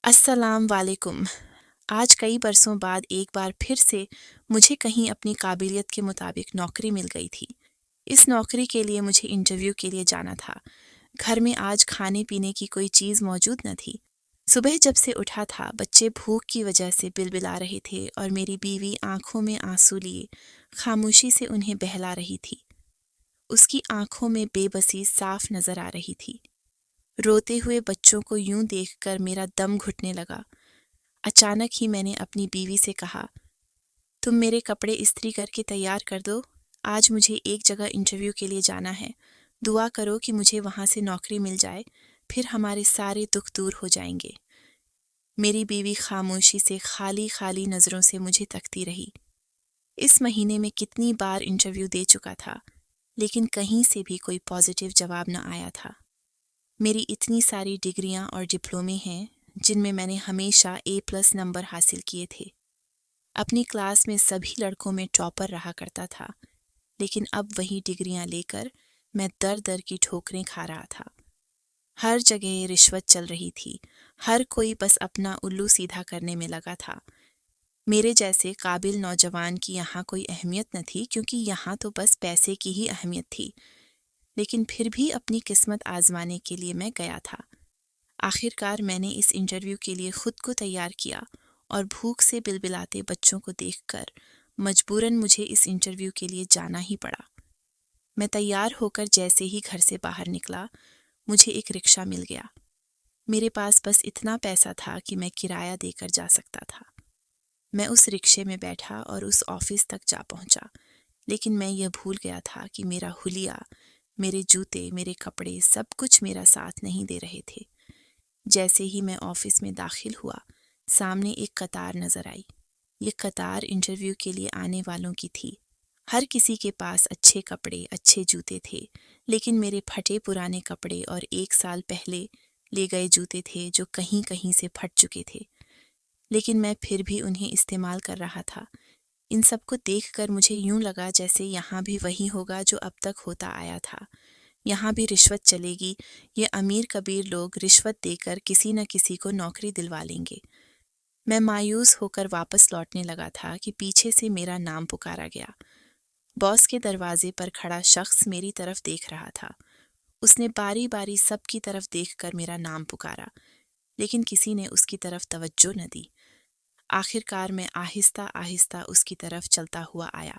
السلام علیکم۔ آج کئی برسوں بعد ایک بار پھر سے مجھے کہیں اپنی قابلیت کے مطابق نوکری مل گئی تھی۔ اس نوکری کے لیے مجھے انٹرویو کے لیے جانا تھا۔ گھر میں آج کھانے پینے کی کوئی چیز موجود نہ تھی۔ صبح جب سے اٹھا تھا بچے بھوک کی وجہ سے بلبلا رہے تھے اور میری بیوی آنکھوں میں آنسو لیے خاموشی سے انہیں بہلا رہی تھی۔ اس کی آنکھوں میں بے بسی صاف نظر آ رہی تھی۔ روتے ہوئے بچوں کو یوں دیکھ کر میرا دم گھٹنے لگا۔ اچانک ہی میں نے اپنی بیوی سے کہا، تم میرے کپڑے استری کر کے تیار کر دو، آج مجھے ایک جگہ انٹرویو کے لیے جانا ہے، دعا کرو کہ مجھے وہاں سے نوکری مل جائے، پھر ہمارے سارے دکھ دور ہو جائیں گے۔ میری بیوی خاموشی سے خالی خالی نظروں سے مجھے تکتی رہی۔ اس مہینے میں کتنی بار انٹرویو دے چکا تھا، لیکن کہیں سے بھی کوئی پازیٹیو جواب نہ آیا تھا۔ میری اتنی ساری ڈگریاں اور ڈپلومے ہیں جن میں نے ہمیشہ A+ نمبر حاصل کیے تھے۔ اپنی کلاس میں سبھی لڑکوں میں ٹاپر رہا کرتا تھا، لیکن اب وہی ڈگریاں لے کر میں در در کی ٹھوکریں کھا رہا تھا۔ ہر جگہ رشوت چل رہی تھی، ہر کوئی بس اپنا الو سیدھا کرنے میں لگا تھا۔ میرے جیسے قابل نوجوان کی یہاں کوئی اہمیت نہ تھی، کیونکہ یہاں تو بس پیسے کی ہی اہمیت تھی، لیکن پھر بھی اپنی قسمت آزمانے کے لیے میں گیا تھا۔ آخر کار میں نے اس انٹرویو کے لیے خود کو تیار کیا اور بھوک سے بلبلاتے بچوں کو دیکھ کر مجبوراً مجھے اس انٹرویو کے لیے جانا ہی پڑا۔ میں تیار ہو کر جیسے ہی گھر سے باہر نکلا، مجھے ایک رکشہ مل گیا۔ میرے پاس بس اتنا پیسہ تھا کہ میں کرایہ دے کر جا سکتا تھا۔ میں اس رکشے میں بیٹھا اور اس آفس تک جا پہنچا، لیکن میں یہ بھول گیا تھا کہ میرا حلیہ، میرے جوتے، میرے کپڑے، سب کچھ میرا ساتھ نہیں دے رہے تھے۔ جیسے ہی میں آفس میں داخل ہوا، سامنے ایک قطار نظر آئی۔ یہ قطار انٹرویو کے لیے آنے والوں کی تھی۔ ہر کسی کے پاس اچھے کپڑے، اچھے جوتے تھے، لیکن میرے پھٹے پرانے کپڑے اور 1 سال پہلے لے گئے جوتے تھے جو کہیں کہیں سے پھٹ چکے تھے، لیکن میں پھر بھی انہیں استعمال کر رہا تھا۔ ان سب کو دیکھ کر مجھے یوں لگا جیسے یہاں بھی وہی ہوگا جو اب تک ہوتا آیا تھا۔ یہاں بھی رشوت چلے گی، یہ امیر کبیر لوگ رشوت دے کر کسی نہ کسی کو نوکری دلوا لیں گے۔ میں مایوس ہو کر واپس لوٹنے لگا تھا کہ پیچھے سے میرا نام پکارا گیا۔ باس کے دروازے پر کھڑا شخص میری طرف دیکھ رہا تھا۔ اس نے باری باری سب کی طرف دیکھ کر میرا نام پکارا، لیکن کسی نے اس کی طرف توجہ نہ دی۔ آخر کار میں آہستہ آہستہ اس کی طرف چلتا ہوا آیا۔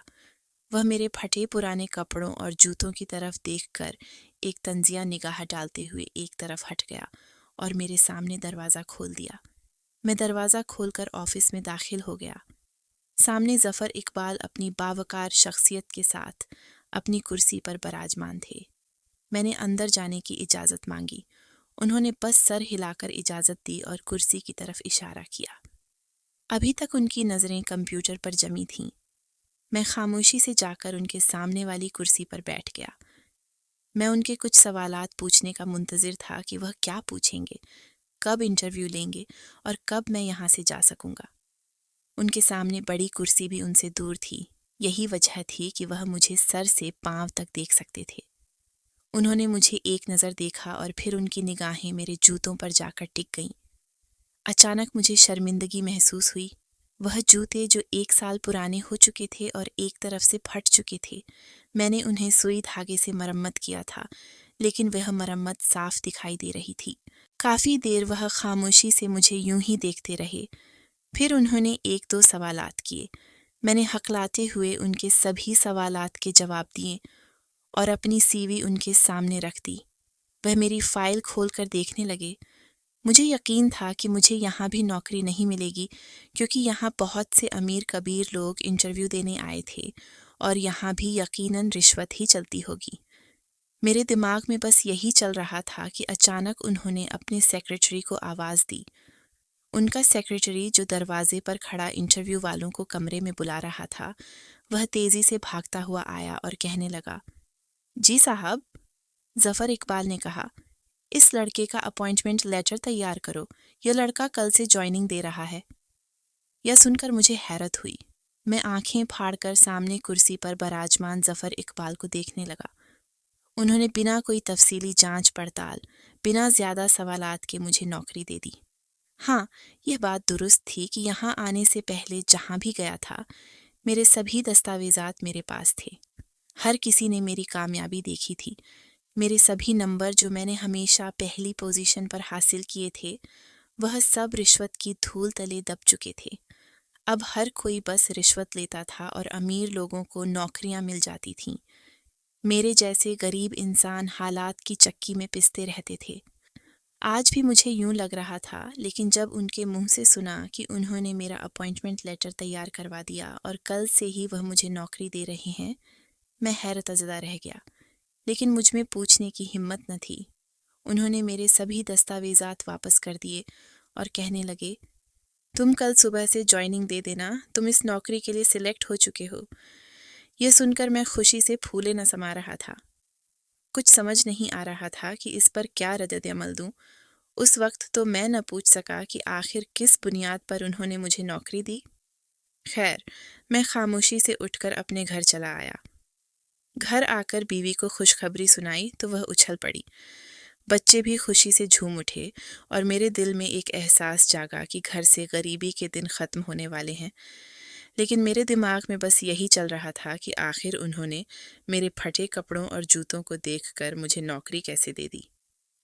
وہ میرے پھٹے پرانے کپڑوں اور جوتوں کی طرف دیکھ کر ایک طنزیہ نگاہ ڈالتے ہوئے ایک طرف ہٹ گیا اور میرے سامنے دروازہ کھول دیا۔ میں دروازہ کھول کر آفس میں داخل ہو گیا۔ سامنے ظفر اقبال اپنی باوقار شخصیت کے ساتھ اپنی کرسی پر براجمان تھے۔ میں نے اندر جانے کی اجازت مانگی۔ انہوں نے بس سر ہلا کر اجازت دی اور کرسی کی طرف اشارہ کیا۔ ابھی تک ان کی نظریں کمپیوٹر پر جمی تھیں۔ میں خاموشی سے جا کر ان کے سامنے والی کرسی پر بیٹھ گیا۔ میں ان کے کچھ سوالات پوچھنے کا منتظر تھا کہ وہ کیا پوچھیں گے، کب انٹرویو لیں گے اور کب میں یہاں سے جا سکوں گا۔ ان کے سامنے بڑی کرسی بھی ان سے دور تھی، یہی وجہ تھی کہ وہ مجھے سر سے پاؤں تک دیکھ سکتے تھے۔ انہوں نے مجھے ایک نظر دیکھا اور پھر ان کی نگاہیں میرے جوتوں پر جا کر ٹک گئیں۔ اچانک مجھے شرمندگی محسوس ہوئی۔ وہ جوتے جو 1 سال پرانے ہو چکے تھے اور ایک طرف سے پھٹ چکے تھے، میں نے انہیں سوئی دھاگے سے مرمت کیا تھا، لیکن وہ مرمت صاف دکھائی دے رہی تھی۔ کافی دیر وہ خاموشی سے مجھے یوں ہی دیکھتے رہے، پھر انہوں نے 1-2 سوالات کیے۔ میں نے ہکلاتے ہوئے ان کے سبھی سوالات کے جواب دیے اور اپنی CV ان کے سامنے رکھ دی۔ وہ میری فائل کھول کر دیکھنے لگے۔ مجھے یقین تھا کہ مجھے یہاں بھی نوکری نہیں ملے گی، کیونکہ یہاں بہت سے امیر کبیر لوگ انٹرویو دینے آئے تھے اور یہاں بھی یقیناً رشوت ہی چلتی ہوگی۔ میرے دماغ میں بس یہی چل رہا تھا کہ اچانک انہوں نے اپنے سیکریٹری کو آواز دی۔ ان کا سیکریٹری جو دروازے پر کھڑا انٹرویو والوں کو کمرے میں بلا رہا تھا، وہ تیزی سے بھاگتا ہوا آیا اور کہنے لگا، جی صاحب۔ ظفر اقبال نے کہا، اس لڑکے کا اپوائنٹمنٹ لیٹر تیار کرو، یہ لڑکا کل سے جوائننگ دے رہا ہے۔ یہ سن کر مجھے حیرت ہوئی۔ میں آنکھیں پھاڑ کر سامنے کرسی پر براجمان ظفر اقبال کو دیکھنے لگا۔ انہوں نے بنا کوئی تفصیلی جانچ پڑتال، بنا زیادہ سوالات کے مجھے نوکری دے دی۔ ہاں، یہ بات درست تھی کہ یہاں آنے سے پہلے جہاں بھی گیا تھا میرے سبھی دستاویزات میرے پاس تھے. ہر کسی نے میری کامیابی دیکھی تھی. میرے سبھی نمبر جو میں نے ہمیشہ پہلی پوزیشن پر حاصل کیے تھے وہ سب رشوت کی دھول تلے دب چکے تھے. اب ہر کوئی بس رشوت لیتا تھا اور امیر لوگوں کو نوکریاں مل جاتی تھیں. میرے جیسے غریب انسان حالات کی چکی میں پستے رہتے تھے. آج بھی مجھے یوں لگ رہا تھا، لیکن جب ان کے منہ سے سنا کہ انہوں نے میرا اپوائنٹمنٹ لیٹر تیار کروا دیا اور کل سے ہی وہ مجھے نوکری دے رہے ہیں، میں حیرت زدہ رہ گیا. لیکن مجھ میں پوچھنے کی ہمت نہ تھی. انہوں نے میرے سبھی دستاویزات واپس کر دیے اور کہنے لگے، تم کل صبح سے جوائننگ دے دینا، تم اس نوکری کے لیے سلیکٹ ہو چکے ہو. یہ سن کر میں خوشی سے پھولے نہ سما رہا تھا. کچھ سمجھ نہیں آ رہا تھا کہ اس پر کیا رد عمل دوں. اس وقت تو میں نہ پوچھ سکا کہ آخر کس بنیاد پر انہوں نے مجھے نوکری دی. خیر، میں خاموشی سے اٹھ کر اپنے گھر چلا آیا. گھر آ کر بیوی کو خوشخبری سنائی تو وہ اچھل پڑی. بچے بھی خوشی سے جھوم اٹھے اور میرے دل میں ایک احساس جاگا کہ گھر سے غریبی کے دن ختم ہونے والے ہیں. لیکن میرے دماغ میں بس یہی چل رہا تھا کہ آخر انہوں نے میرے پھٹے کپڑوں اور جوتوں کو دیکھ کر مجھے نوکری کیسے دے دی.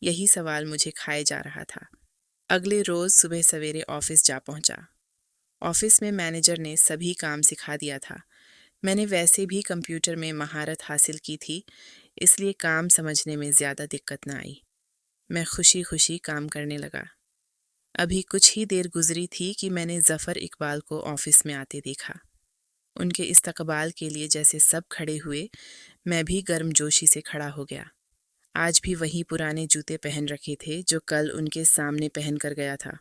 یہی سوال مجھے کھائے جا رہا تھا. اگلے روز صبح سویرے آفس جا پہنچا. آفس میں مینیجر نے سبھی کام سکھا دیا تھا. میں نے ویسے بھی کمپیوٹر میں مہارت حاصل کی تھی، اس لیے کام سمجھنے میں زیادہ دقت نہ آئی. میں خوشی خوشی کام کرنے لگا. ابھی کچھ ہی دیر گزری تھی کہ میں نے ظفر اقبال کو آفس میں آتے دیکھا. ان کے استقبال کے لیے جیسے سب کھڑے ہوئے، میں بھی گرم جوشی سے کھڑا ہو گیا. آج بھی وہی پرانے جوتے پہن رکھے تھے جو کل ان کے سامنے پہن کر گیا تھا.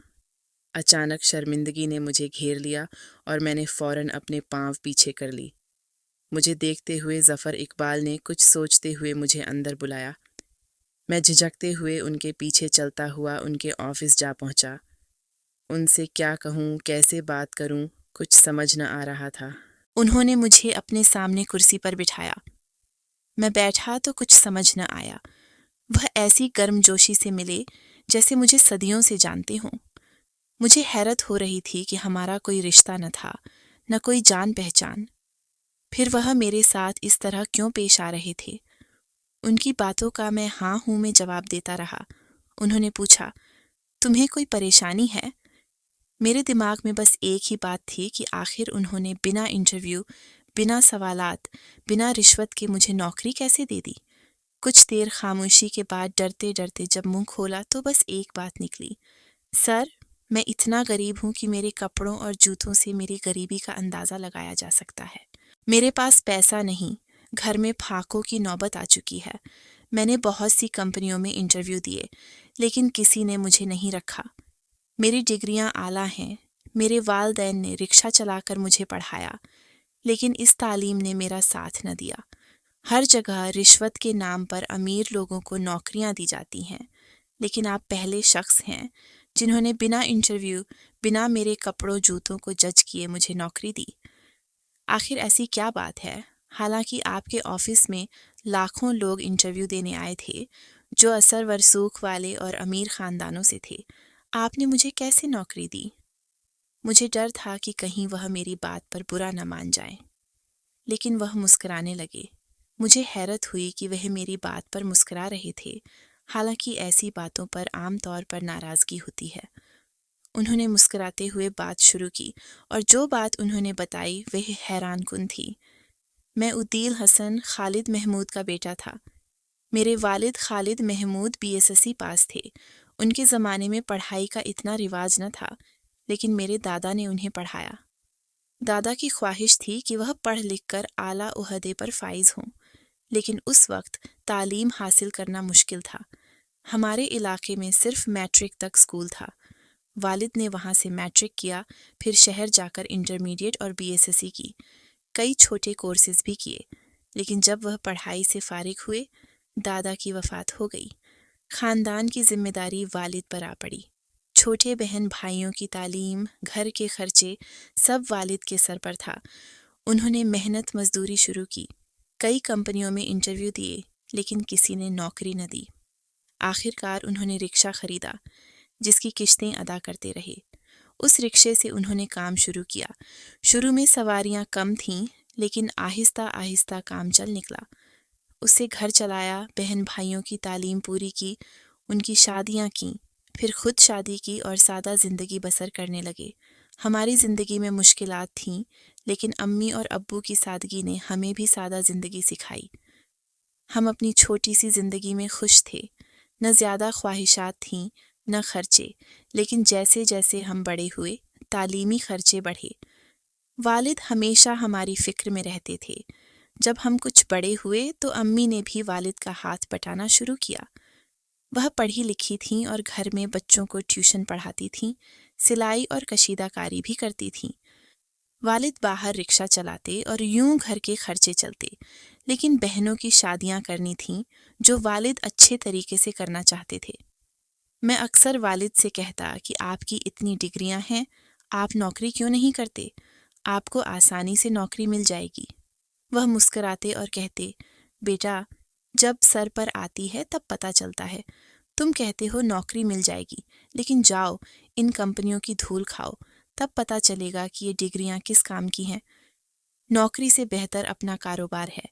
اچانک شرمندگی نے مجھے گھیر لیا اور میں نے فوراً اپنے پاؤں پیچھے کر لی. مجھے دیکھتے ہوئے ظفر اقبال نے کچھ سوچتے ہوئے مجھے اندر بلایا. میں جھجکتے ہوئے ان کے پیچھے چلتا ہوا ان کے آفس جا پہنچا. ان سے کیا کہوں، کیسے بات کروں، کچھ سمجھ نہ آ رہا تھا. انہوں نے مجھے اپنے سامنے کرسی پر بٹھایا. میں بیٹھا تو کچھ سمجھ نہ آیا. وہ ایسی گرم جوشی سے ملے جیسے مجھے صدیوں سے جانتے ہوں. مجھے حیرت ہو رہی تھی کہ ہمارا کوئی رشتہ نہ تھا، نہ کوئی جان پہچان. پھر وہ میرے ساتھ اس طرح کیوں پیش آ رہے تھے؟ ان کی باتوں کا میں ہاں ہوں میں جواب دیتا رہا. انہوں نے پوچھا، تمہیں کوئی پریشانی ہے؟ میرے دماغ میں بس ایک ہی بات تھی کہ آخر انہوں نے بنا انٹرویو، بنا سوالات، بنا رشوت کے مجھے نوکری کیسے دے دی؟ کچھ دیر خاموشی کے بعد ڈرتے ڈرتے جب منہ کھولا تو بس ایک بات نکلی، سر، میں اتنا غریب ہوں کہ میرے کپڑوں اور جوتوں سے میری غریبی کا اندازہ لگایا جا سکتا ہے. میرے پاس پیسہ نہیں، گھر میں پھاقوں کی نوبت آ چکی ہے. میں نے بہت سی کمپنیوں میں انٹرویو دیے، لیکن کسی نے مجھے نہیں رکھا. میری ڈگریاں اعلیٰ ہیں، میرے والدین نے رکشہ چلا کر مجھے پڑھایا، لیکن اس تعلیم نے میرا ساتھ نہ دیا. ہر جگہ رشوت کے نام پر امیر لوگوں کو نوکریاں دی جاتی ہیں، لیکن آپ پہلے شخص ہیں جنہوں نے بنا انٹرویو، بنا میرے کپڑوں جوتوں کو جج کیے مجھے نوکری دی. آخر ایسی کیا بات ہے؟ حالانکہ آپ کے آفس میں لاکھوں لوگ انٹرویو دینے آئے تھے جو اثر ورسوخ والے اور امیر خاندانوں سے تھے، آپ نے مجھے کیسے نوکری دی؟ مجھے ڈر تھا کہ کہیں وہ میری بات پر برا نہ مان جائیں، لیکن وہ مسکرانے لگے. مجھے حیرت ہوئی کہ وہ میری بات پر مسکرا رہے تھے، حالانکہ ایسی باتوں پر عام طور پر ناراضگی ہوتی ہے. انہوں نے مسکراتے ہوئے بات شروع کی اور جو بات انہوں نے بتائی وہ حیران کن تھی. میں عدیل حسن خالد محمود کا بیٹا تھا. میرے والد خالد محمود BSSC پاس تھے. ان کے زمانے میں پڑھائی کا اتنا رواج نہ تھا، لیکن میرے دادا نے انہیں پڑھایا. دادا کی خواہش تھی کہ وہ پڑھ لکھ کر اعلیٰ عہدے پر فائز ہوں، لیکن اس وقت تعلیم حاصل کرنا مشکل تھا. ہمارے علاقے میں صرف میٹرک تک اسکول تھا. والد نے وہاں سے میٹرک کیا، پھر شہر جا کر انٹرمیڈیٹ اور BSSC کی. کئی چھوٹے کورسز بھی کیے، لیکن جب وہ پڑھائی سے فارغ ہوئے، دادا کی وفات ہو گئی. خاندان کی ذمہ داری والد پر آ پڑی. چھوٹے بہن بھائیوں کی تعلیم، گھر کے خرچے، سب والد کے سر پر تھا. انہوں نے محنت مزدوری شروع کی، کئی کمپنیوں میں انٹرویو دیے، لیکن کسی نے نوکری نہ دی. آخر کار انہوں نے رکشہ خریدا. جس کی قسطیں ادا کرتے رہے۔ اس رکشے سے انہوں نے کام شروع کیا۔ شروع میں سواریاں کم تھیں، لیکن آہستہ آہستہ کام چل نکلا۔ اس سے گھر چلایا، بہن بھائیوں کی تعلیم پوری کی، ان کی شادیاں کیں، پھر خود شادی کی اور سادہ زندگی بسر کرنے لگے۔ ہماری زندگی میں مشکلات تھیں، لیکن امی اور ابو کی سادگی نے ہمیں بھی سادہ زندگی سکھائی۔ ہم اپنی چھوٹی سی زندگی میں خوش تھے، نہ زیادہ خواہشات تھیں، نہ خرچے، لیکن جیسے جیسے ہم بڑے ہوئے، تعلیمی خرچے بڑھے۔ والد ہمیشہ ہماری فکر میں رہتے تھے۔ جب ہم کچھ بڑے ہوئے تو امی نے بھی والد کا ہاتھ بٹانا شروع کیا۔ وہ پڑھی لکھی تھیں اور گھر میں بچوں کو ٹیوشن پڑھاتی تھیں، سلائی اور کشیدہ کاری بھی کرتی تھیں۔ والد باہر رکشہ چلاتے اور یوں گھر کے خرچے چلتے، لیکن بہنوں کی شادیاں کرنی تھیں جو والد اچھے طریقے سے کرنا چاہتے تھے۔ میں اکثر والد سے کہتا کہ آپ کی اتنی ڈگریاں ہیں، آپ نوکری کیوں نہیں کرتے؟ آپ کو آسانی سے نوکری مل جائے گی۔ وہ مسکراتے اور کہتے، بیٹا، جب سر پر آتی ہے تب پتہ چلتا ہے۔ تم کہتے ہو نوکری مل جائے گی، لیکن جاؤ ان کمپنیوں کی دھول کھاؤ، تب پتہ چلے گا کہ یہ ڈگریاں کس کام کی ہیں۔ نوکری سے بہتر اپنا کاروبار ہے۔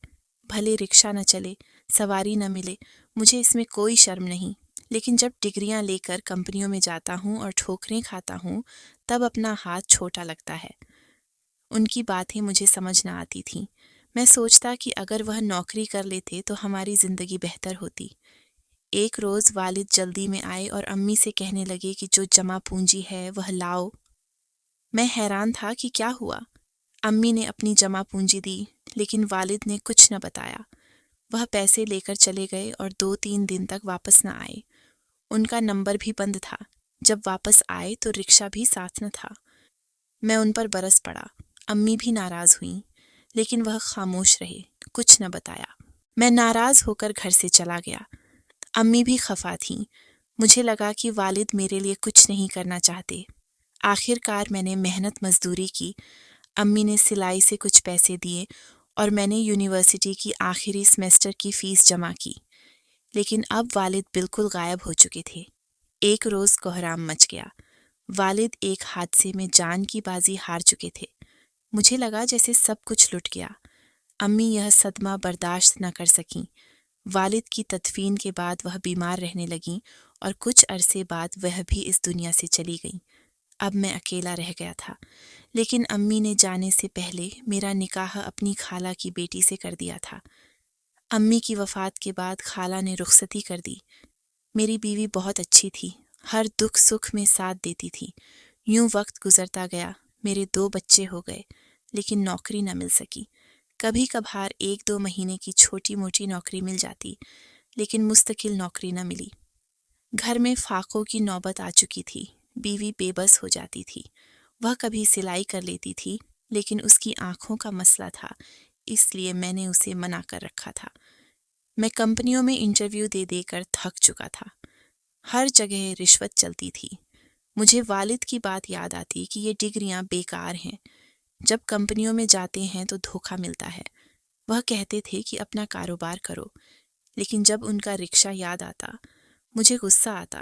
بھلے رکشہ نہ چلے، سواری نہ ملے، مجھے اس میں کوئی شرم نہیں، لیکن جب ڈگریاں لے کر کمپنیوں میں جاتا ہوں اور ٹھوکریں کھاتا ہوں، تب اپنا ہاتھ چھوٹا لگتا ہے۔ ان کی باتیں مجھے سمجھ نہ آتی تھیں۔ میں سوچتا کہ اگر وہ نوکری کر لیتے تو ہماری زندگی بہتر ہوتی۔ ایک روز والد جلدی میں آئے اور امی سے کہنے لگے کہ جو جمع پونجی ہے وہ لاؤ۔ میں حیران تھا کہ کیا ہوا۔ امی نے اپنی جمع پونجی دی، لیکن والد نے کچھ نہ بتایا۔ وہ پیسے لے کر چلے گئے اور 2-3 دن تک واپس نہ آئے۔ ان کا نمبر بھی بند تھا۔ جب واپس آئے تو رکشہ بھی ساتھ نہ تھا۔ میں ان پر برس پڑا۔ امی بھی ناراض ہوئیں، لیکن وہ خاموش رہے، کچھ نہ بتایا۔ میں ناراض ہو کر گھر سے چلا گیا۔ امی بھی خفا تھیں۔ مجھے لگا کہ والد میرے لیے کچھ نہیں کرنا چاہتے۔ آخر کار میں نے محنت مزدوری کی۔ امی نے سلائی سے کچھ پیسے دیے اور میں نے یونیورسٹی کی آخری سیمسٹر کی فیس جمع کی۔ لیکن اب والد بالکل غائب ہو چکے تھے۔ ایک روز کوہرام مچ گیا۔ والد ایک حادثے میں جان کی بازی ہار چکے تھے۔ مجھے لگا جیسے سب کچھ لٹ گیا۔ امی یہ صدمہ برداشت نہ کر سکیں۔ والد کی تدفین کے بعد وہ بیمار رہنے لگیں اور کچھ عرصے بعد وہ بھی اس دنیا سے چلی گئیں۔ اب میں اکیلا رہ گیا تھا، لیکن امی نے جانے سے پہلے میرا نکاح اپنی خالہ کی بیٹی سے کر دیا تھا۔ امی کی وفات کے بعد خالہ نے رخصتی کر دی۔ میری بیوی بہت اچھی تھی، ہر دکھ سکھ میں ساتھ دیتی تھی۔ یوں وقت گزرتا گیا، میرے 2 بچے ہو گئے، لیکن نوکری نہ مل سکی۔ کبھی کبھار 1-2 مہینے کی چھوٹی موٹی نوکری مل جاتی، لیکن مستقل نوکری نہ ملی۔ گھر میں فاقوں کی نوبت آ چکی تھی۔ بیوی بے بس ہو جاتی تھی۔ وہ کبھی سلائی کر لیتی تھی، لیکن اس کی آنکھوں کا مسئلہ تھا، اس لیے میں نے اسے منع کر رکھا تھا۔ میں کمپنیوں میں انٹرویو دے دے کر تھک چکا تھا۔ ہر جگہ رشوت چلتی تھی۔ مجھے والد کی بات یاد آتی کہ یہ ڈگریاں بیکار ہیں۔ جب کمپنیوں میں جاتے ہیں تو دھوکہ ملتا ہے۔ وہ کہتے تھے کہ اپنا کاروبار کرو، لیکن جب ان کا رکشہ یاد آتا، مجھے غصہ آتا۔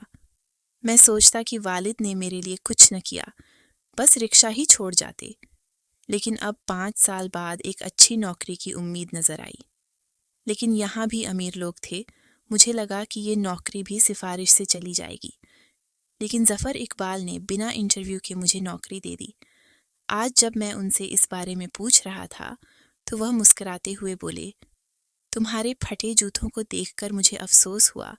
میں سوچتا کہ والد نے میرے لیے کچھ نہ کیا، بس رکشہ ہی چھوڑ جاتے۔ لیکن اب 5 سال بعد ایک اچھی نوکری کی امید نظر آئی۔ لیکن یہاں بھی امیر لوگ تھے۔ مجھے لگا کہ یہ نوکری بھی سفارش سے چلی جائے گی، لیکن ظفر اقبال نے بنا انٹرویو کے مجھے نوکری دے دی۔ آج جب میں ان سے اس بارے میں پوچھ رہا تھا تو وہ مسکراتے ہوئے بولے، تمہارے پھٹے جوتوں کو دیکھ کر مجھے افسوس ہوا،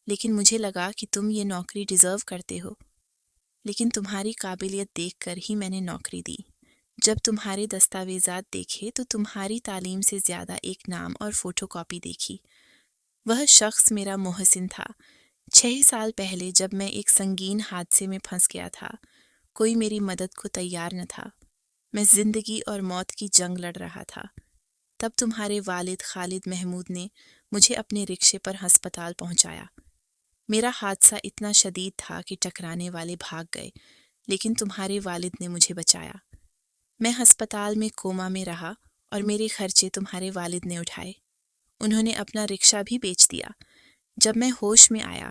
لیکن مجھے لگا کہ تم یہ نوکری ڈیزرو کرتے ہو، لیکن تمہاری قابلیت دیکھ کر ہی میں نے نوکری دی۔ جب تمہارے دستاویزات دیکھے تو تمہاری تعلیم سے زیادہ ایک نام اور فوٹو کاپی دیکھی۔ وہ شخص میرا محسن تھا۔ 6 سال پہلے جب میں ایک سنگین حادثے میں پھنس گیا تھا، کوئی میری مدد کو تیار نہ تھا۔ میں زندگی اور موت کی جنگ لڑ رہا تھا۔ تب تمہارے والد خالد محمود نے مجھے اپنے رکشے پر ہسپتال پہنچایا۔ میرا حادثہ اتنا شدید تھا کہ ٹکرانے والے بھاگ گئے، لیکن تمہارے والد نے مجھے بچایا۔ میں ہسپتال میں کوما میں رہا اور میرے خرچے تمہارے والد نے اٹھائے۔ انہوں نے اپنا رکشہ بھی بیچ دیا۔ جب میں ہوش میں آیا،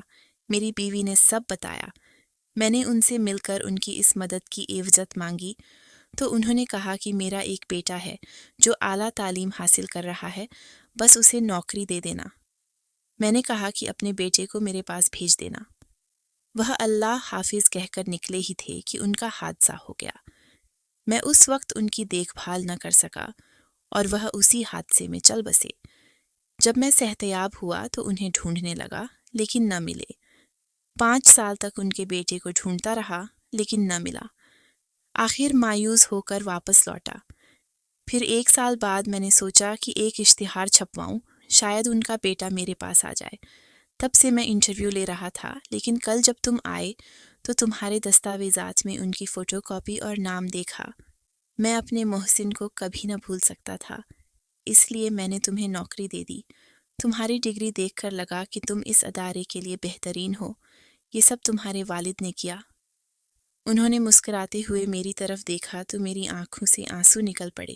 میری بیوی نے سب بتایا۔ میں نے ان سے مل کر ان کی اس مدد کی عوضت مانگی تو انہوں نے کہا کہ میرا ایک بیٹا ہے جو اعلیٰ تعلیم حاصل کر رہا ہے، بس اسے نوکری دے دینا۔ میں نے کہا کہ اپنے بیٹے کو میرے پاس بھیج دینا۔ وہ اللہ حافظ کہہ کر نکلے ہی تھے کہ ان کا حادثہ ہو گیا۔ میں اس وقت ان کی دیکھ بھال نہ کر سکا اور وہ اسی حادثے میں چل بسے۔ جب میں صحتیاب ہوا تو انہیں ڈھونڈنے لگا لیکن نہ ملے۔ 5 سال تک ان کے بیٹے کو ڈھونڈتا رہا لیکن نہ ملا۔ آخر مایوس ہو کر واپس لوٹا۔ پھر 1 سال بعد میں نے سوچا کہ ایک اشتہار چھپواؤں، شاید ان کا بیٹا میرے پاس آ جائے۔ تب سے میں انٹرویو لے رہا تھا، لیکن کل جب تم آئے تو تمہارے دستاویزات میں ان کی فوٹو کاپی اور نام دیکھا۔ میں اپنے محسن کو کبھی نہ بھول سکتا تھا، اس لیے میں نے تمہیں نوکری دے دی۔ تمہاری ڈگری دیکھ کر لگا کہ تم اس ادارے کے لیے بہترین ہو۔ یہ سب تمہارے والد نے کیا۔ انہوں نے مسکراتے ہوئے میری طرف دیکھا تو میری آنکھوں سے آنسو نکل پڑے۔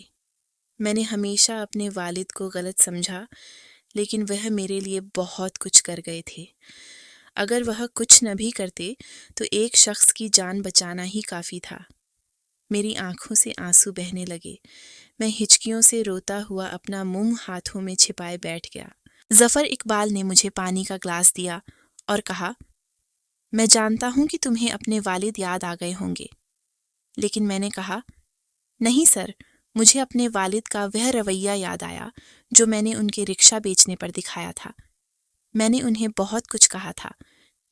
میں نے ہمیشہ اپنے والد کو غلط سمجھا، لیکن وہ میرے لیے بہت کچھ کر گئے تھے۔ اگر وہ کچھ نہ بھی کرتے تو ایک شخص کی جان بچانا ہی کافی تھا۔ میری آنکھوں سے آنسو بہنے لگے۔ میں ہچکیوں سے روتا ہوا اپنا منہ ہاتھوں میں چھپائے بیٹھ گیا۔ ظفر اقبال نے مجھے پانی کا گلاس دیا اور کہا، میں جانتا ہوں کہ تمہیں اپنے والد یاد آ گئے ہوں گے۔ لیکن میں نے کہا، نہیں سر، مجھے اپنے والد کا وہ رویہ یاد آیا جو میں نے ان کے رکشہ بیچنے پر دکھایا تھا۔ میں نے انہیں بہت کچھ کہا تھا،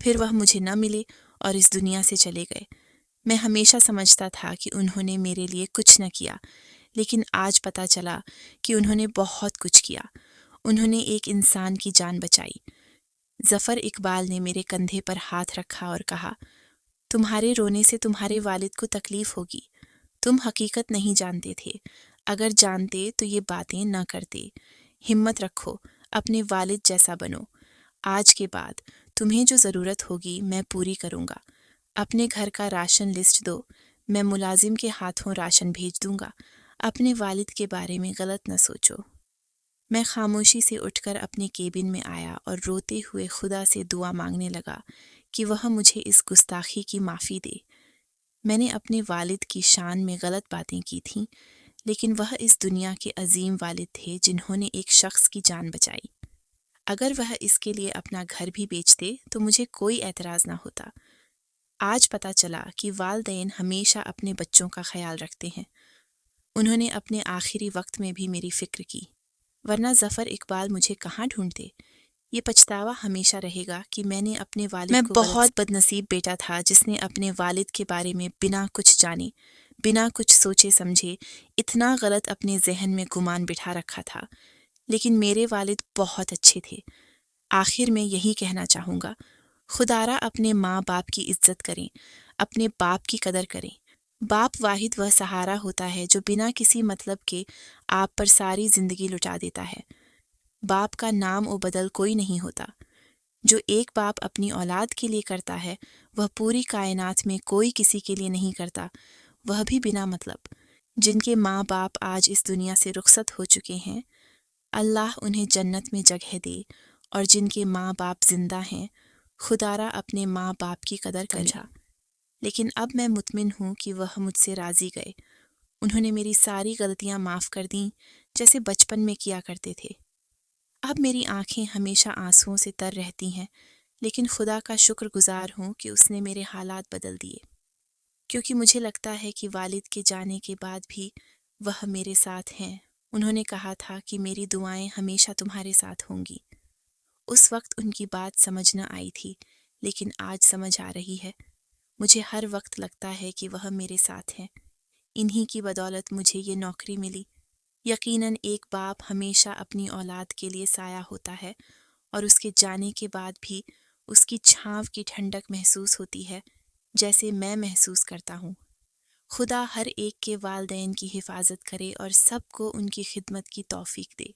پھر وہ مجھے نہ ملے اور اس دنیا سے چلے گئے۔ میں ہمیشہ سمجھتا تھا کہ انہوں نے میرے لیے کچھ نہ کیا، لیکن آج پتہ چلا کہ انہوں نے بہت کچھ کیا۔ انہوں نے ایک انسان کی جان بچائی۔ ظفر اقبال نے میرے کندھے پر ہاتھ رکھا اور کہا، تمہارے رونے سے تمہارے والد کو تکلیف ہوگی۔ تم حقیقت نہیں جانتے تھے، اگر جانتے تو یہ باتیں نہ کرتے۔ ہمت رکھو، اپنے والد جیسا بنو۔ آج کے بعد تمہیں جو ضرورت ہوگی میں پوری کروں گا۔ اپنے گھر کا راشن لسٹ دو، میں ملازم کے ہاتھوں راشن بھیج دوں گا۔ اپنے والد کے بارے میں غلط نہ سوچو۔ میں خاموشی سے اٹھ کر اپنے کیبن میں آیا اور روتے ہوئے خدا سے دعا مانگنے لگا کہ وہ مجھے اس گستاخی کی معافی دے۔ میں نے اپنے والد کی شان میں غلط باتیں کی تھیں، لیکن وہ اس دنیا کے عظیم والد تھے جنہوں نے ایک شخص کی جان بچائی۔ اگر وہ اس کے لیے اپنا گھر بھی بیچتے تو مجھے کوئی اعتراض نہ ہوتا۔ آج پتہ چلا کہ والدین ہمیشہ اپنے بچوں کا خیال رکھتے ہیں۔ انہوں نے اپنے آخری وقت میں بھی میری فکر کی، ورنہ ظفر اقبال مجھے کہاں ڈھونڈتے۔ یہ پچھتاوا ہمیشہ رہے گا کہ میں نے اپنے والد کو بہت بد نصیب بیٹا تھا جس نے اپنے والد کے بارے میں بنا کچھ جانے، بنا کچھ سوچے سمجھے اتنا غلط اپنے ذہن میں گمان بٹھا رکھا تھا۔ لیکن میرے والد بہت اچھے تھے۔ آخر میں یہی کہنا چاہوں گا، خدارا اپنے ماں باپ کی عزت کریں، اپنے باپ کی قدر کریں۔ باپ واحد وہ سہارا ہوتا ہے جو بنا کسی مطلب کے آپ پر ساری زندگی لٹا دیتا ہے۔ باپ کا نام و بدل کوئی نہیں ہوتا۔ جو ایک باپ اپنی اولاد کے لیے کرتا ہے وہ پوری کائنات میں کوئی کسی کے لیے نہیں کرتا، وہ بھی بنا مطلب۔ جن کے ماں باپ آج اس دنیا سے رخصت ہو چکے ہیں، اللہ انہیں جنت میں جگہ دے، اور جن کے ماں باپ زندہ ہیں، خدارا اپنے ماں باپ کی قدر کریں۔ لیکن اب میں مطمئن ہوں کہ وہ مجھ سے راضی گئے۔ انہوں نے میری ساری غلطیاں معاف کر دیں جیسے بچپن میں کیا کرتے تھے۔ اب میری آنکھیں ہمیشہ آنسوؤں سے تر رہتی ہیں، لیکن خدا کا شکر گزار ہوں کہ اس نے میرے حالات بدل دیے، کیونکہ مجھے لگتا ہے کہ والد کے جانے کے بعد بھی وہ میرے ساتھ ہیں۔ انہوں نے کہا تھا کہ میری دعائیں ہمیشہ تمہارے ساتھ ہوں گی۔ اس وقت ان کی بات سمجھ نہ آئی تھی، لیکن آج سمجھ آ رہی ہے۔ مجھے ہر وقت لگتا ہے کہ وہ میرے ساتھ ہیں۔ انہی کی بدولت مجھے یہ نوکری ملی۔ یقیناً ایک باپ ہمیشہ اپنی اولاد کے لیے سایہ ہوتا ہے، اور اس کے جانے کے بعد بھی اس کی چھاؤں کی ٹھنڈک محسوس ہوتی ہے جیسے میں محسوس کرتا ہوں۔ خدا ہر ایک کے والدین کی حفاظت کرے اور سب کو ان کی خدمت کی توفیق دے۔